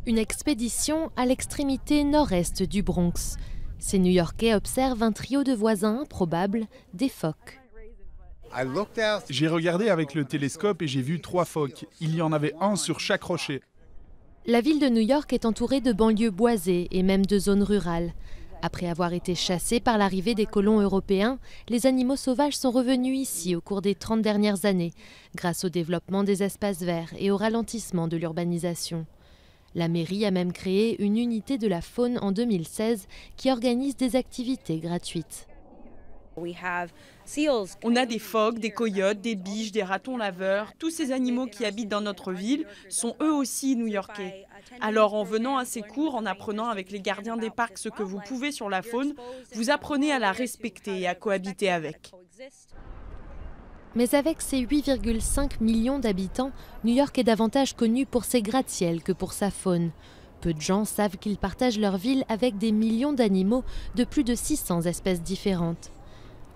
Une expédition à l'extrémité nord-est du Bronx. Ces New-Yorkais observent un trio de voisins improbables, des phoques. J'ai regardé avec le télescope et j'ai vu 3 phoques. Il y en avait un sur chaque rocher. La ville de New York est entourée de banlieues boisées et même de zones rurales. Après avoir été chassés par l'arrivée des colons européens, les animaux sauvages sont revenus ici au cours des 30 dernières années, grâce au développement des espaces verts et au ralentissement de l'urbanisation. La mairie a même créé une unité de la faune en 2016 qui organise des activités gratuites. On a des phoques, des coyotes, des biches, des ratons laveurs. Tous ces animaux qui habitent dans notre ville sont eux aussi new-yorkais. Alors en venant à ces cours, en apprenant avec les gardiens des parcs ce que vous pouvez sur la faune, vous apprenez à la respecter et à cohabiter avec. Mais avec ses 8,5 millions d'habitants, New York est davantage connu pour ses gratte-ciels que pour sa faune. Peu de gens savent qu'ils partagent leur ville avec des millions d'animaux de plus de 600 espèces différentes.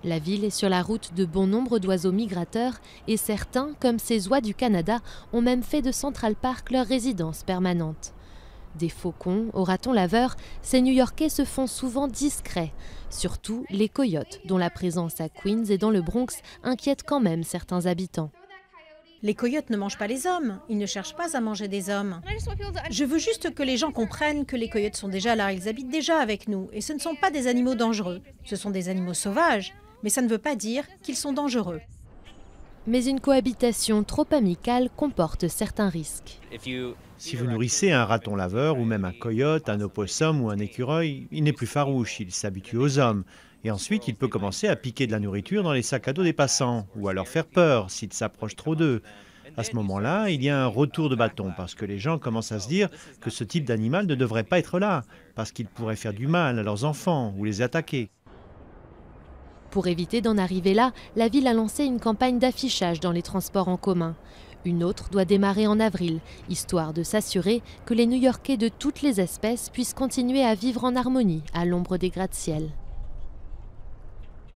La ville est sur la route de bon nombre d'oiseaux migrateurs et certains, comme ces oies du Canada, ont même fait de Central Park leur résidence permanente. Des faucons aux ratons laveurs, ces New-Yorkais se font souvent discrets. Surtout les coyotes, dont la présence à Queens et dans le Bronx inquiète quand même certains habitants. Les coyotes ne mangent pas les hommes, ils ne cherchent pas à manger des hommes. Je veux juste que les gens comprennent que les coyotes sont déjà là, ils habitent déjà avec nous. Et ce ne sont pas des animaux dangereux, ce sont des animaux sauvages. Mais ça ne veut pas dire qu'ils sont dangereux. Mais une cohabitation trop amicale comporte certains risques. Si vous nourrissez un raton laveur ou même un coyote, un opossum ou un écureuil, il n'est plus farouche, il s'habitue aux hommes. Et ensuite, il peut commencer à piquer de la nourriture dans les sacs à dos des passants ou à leur faire peur s'ils s'approchent trop d'eux. À ce moment-là, il y a un retour de bâton parce que les gens commencent à se dire que ce type d'animal ne devrait pas être là, parce qu'il pourrait faire du mal à leurs enfants ou les attaquer. Pour éviter d'en arriver là, la ville a lancé une campagne d'affichage dans les transports en commun. Une autre doit démarrer en avril, histoire de s'assurer que les New-Yorkais de toutes les espèces puissent continuer à vivre en harmonie à l'ombre des gratte-ciels.